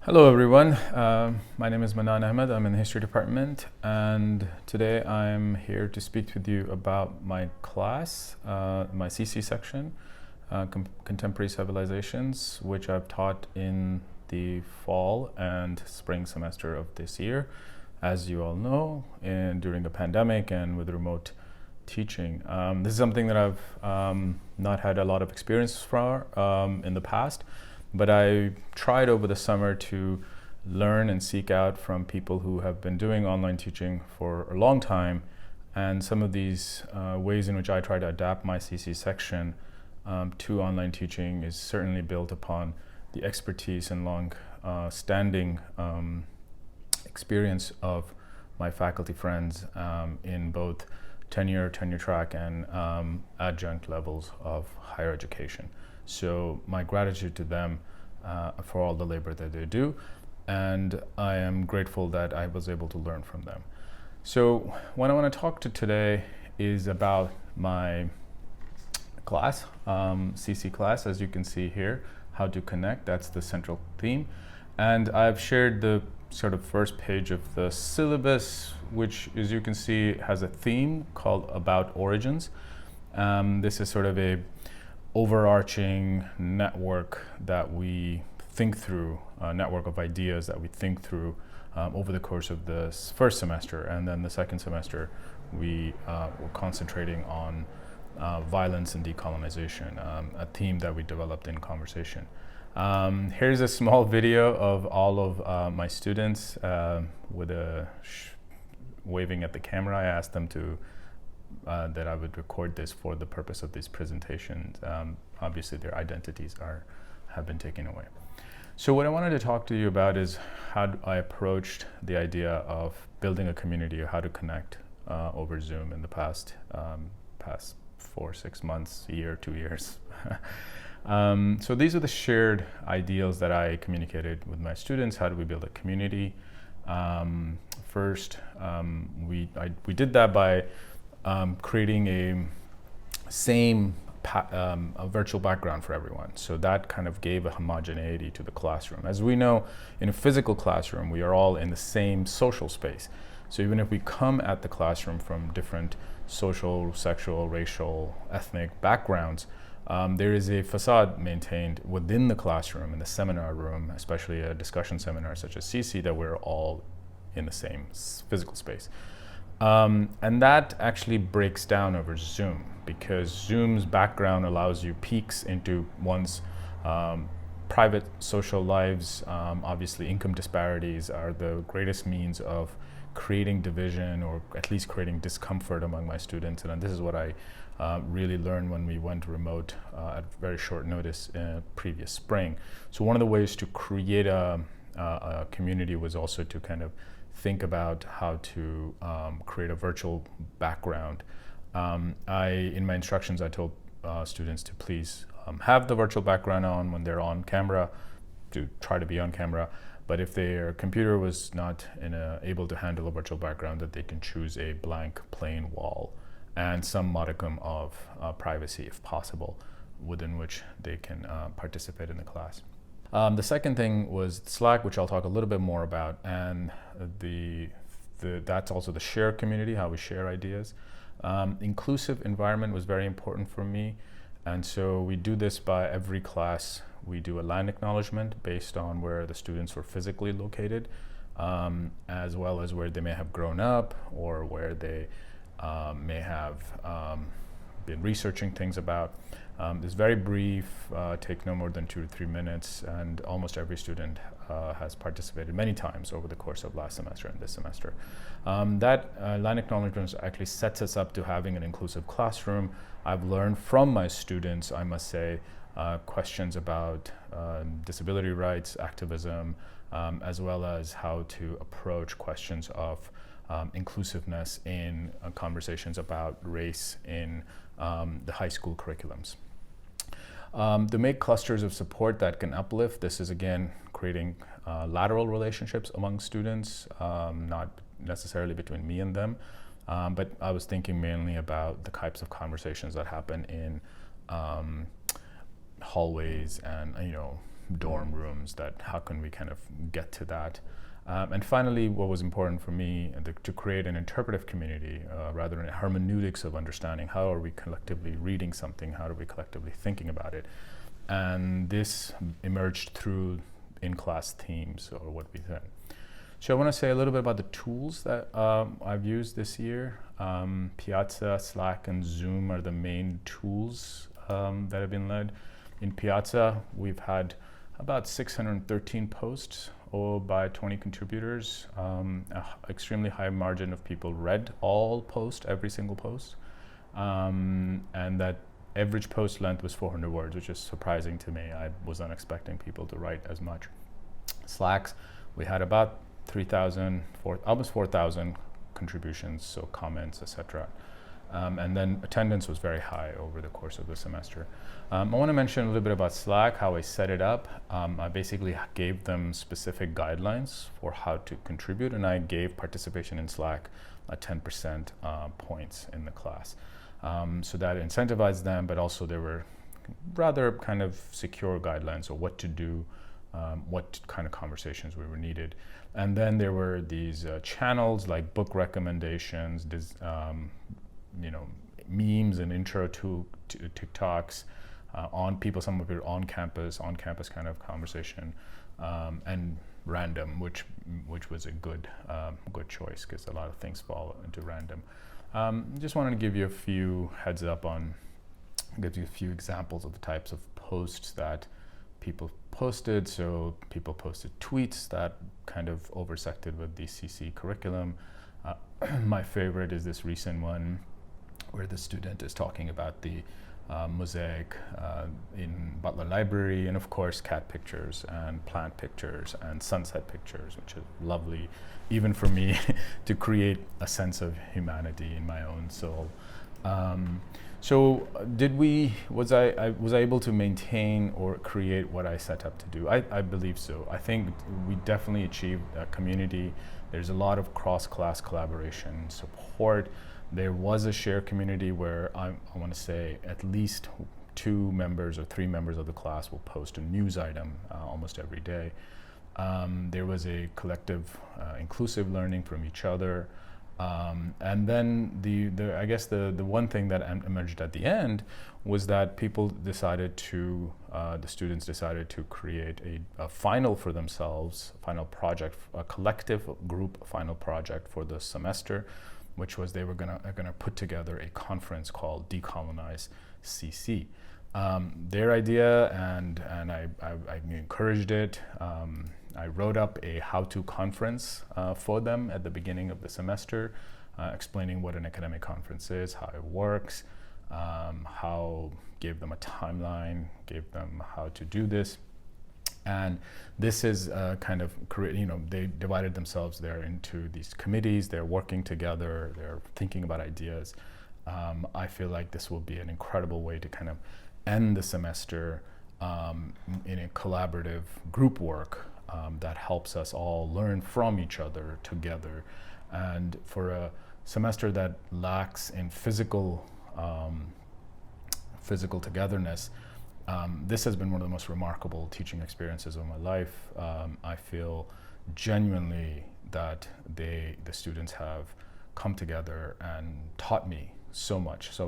Hello everyone, my name is Manan Ahmed. I'm in the history department, and today I'm here to speak with you about my class, my CC section, Contemporary Civilizations, which I've taught in the fall and spring semester of this year. As you all know, during the pandemic and with remote teaching. This is something that I've not had a lot of experience for in the past, but I tried over the summer to learn and seek out from people who have been doing online teaching for a long time. And some of these ways in which I try to adapt my CC section to online teaching is certainly built upon the expertise and long-standing experience of my faculty friends in both tenure track, and adjunct levels of higher education. So my gratitude to them for all the labor that they do, and I am grateful that I was able to learn from them. So what I want to talk to today is about my class, CC class, as you can see here, how to connect, that's the central theme. And I've shared the sort of first page of the syllabus, which, as you can see, has a theme called About Origins. This is sort of a overarching network that we think through, a network of ideas that we think through over the course of the first semester. And then the second semester, we were concentrating on violence and decolonization, a theme that we developed in conversation. Here's a small video of all of my students with waving at the camera. I asked them to that I would record this for the purpose of these presentations. Obviously, their identities have been taken away. So what I wanted to talk to you about is how I approached the idea of building a community, or how to connect over Zoom in the past 4-6 months, a year, 2 years. So these are the shared ideals that I communicated with my students. How do we build a community? First, we did that by creating a virtual background for everyone. So that kind of gave a homogeneity to the classroom. As we know, in a physical classroom, we are all in the same social space. So even if we come at the classroom from different social, sexual, racial, ethnic backgrounds, there is a facade maintained within the classroom, in the seminar room, especially a discussion seminar such as CC, that we're all in the same physical space. And that actually breaks down over Zoom, because Zoom's background allows you peeks into one's private social lives. Obviously, income disparities are the greatest means of creating division, or at least creating discomfort among my students. And this is what I really learned when we went remote at very short notice previous spring. So one of the ways to create a community was also to kind of think about how to create a virtual background. In my instructions, I told students to please have the virtual background on when they're on camera, to try to be on camera. But if their computer was not able to handle a virtual background, that they can choose a blank, plain wall and some modicum of privacy, if possible, within which they can participate in the class. The second thing was Slack, which I'll talk a little bit more about, and that's also the share community, how we share ideas. Inclusive environment was very important for me, and so we do this by every class. We do a land acknowledgement based on where the students were physically located, as well as where they may have grown up, or where they may have been researching things about. It's very brief, take no more than 2 to 3 minutes, and almost every student has participated many times over the course of last semester and this semester. That line acknowledgement actually sets us up to having an inclusive classroom. I've learned from my students, I must say, questions about disability rights, activism, as well as how to approach questions of inclusiveness in conversations about race in the high school curriculums. To make clusters of support that can uplift, this is again creating lateral relationships among students, not necessarily between me and them, but I was thinking mainly about the types of conversations that happen in hallways and dorm rooms, that how can we kind of get to that. And finally, what was important for me, to create an interpretive community, rather than hermeneutics of understanding. How are we collectively reading something? How are we collectively thinking about it? And this emerged through in-class themes, or what we said. So I want to say a little bit about the tools that I've used this year. Piazza, Slack, and Zoom are the main tools that have been led. In Piazza, we've had about 613 posts by 20 contributors. Extremely high margin of people read all posts, every single post. And that average post length was 400 words, which is surprising to me. I was not expecting people to write as much. Slacks, we had about 3,000, almost 4,000 contributions, so comments, etc. And then attendance was very high over the course of the semester. I want to mention a little bit about Slack, how I set it up. I basically gave them specific guidelines for how to contribute, and I gave participation in Slack 10% points in the class. So that incentivized them, but also there were rather kind of secure guidelines of what to do, what kind of conversations we were needed. And then there were these channels like book recommendations, memes and intro to TikToks on people, some of it on campus kind of conversation, and random, which was a good choice, because a lot of things fall into random. Just wanted to give you a few heads up on, give you a few examples of the types of posts that people posted. So people posted tweets that kind of intersected with the CC curriculum. My favorite is this recent one where the student is talking about the mosaic in Butler Library, and of course cat pictures and plant pictures and sunset pictures, which is lovely, even for me, to create a sense of humanity in my own soul. So was I able to maintain or create what I set up to do? I believe so. I think we definitely achieved a community. There's a lot of cross-class collaboration, support. There was a shared community where I want to say at least 2 members or 3 members of the class will post a news item almost every day. There was a collective inclusive learning from each other. And then I guess the one thing that emerged at the end was that people decided to, the students decided to create a final for themselves, final project, a collective group final project for the semester, which was they were gonna put together a conference called Decolonize CC. Their idea, and I encouraged it. I wrote up a how-to conference for them at the beginning of the semester, explaining what an academic conference is, how it works, gave them a timeline, gave them how to do this. And this is kind of, they divided themselves there into these committees, they're working together, they're thinking about ideas. I feel like this will be an incredible way to kind of end the semester in a collaborative group work that helps us all learn from each other together. And for a semester that lacks in physical togetherness, this has been one of the most remarkable teaching experiences of my life. I feel genuinely that the students have come together and taught me so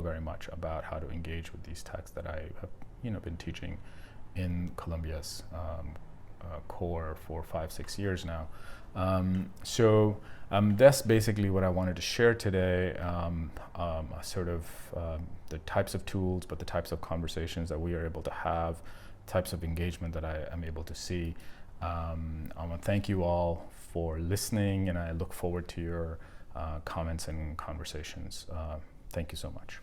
very much about how to engage with these texts that I have been teaching in Columbia's core for 5-6 years now. So that's basically what I wanted to share today, the types of tools, but the types of conversations that we are able to have, types of engagement that I am able to see. I want to thank you all for listening, and I look forward to your comments and conversations. Thank you so much.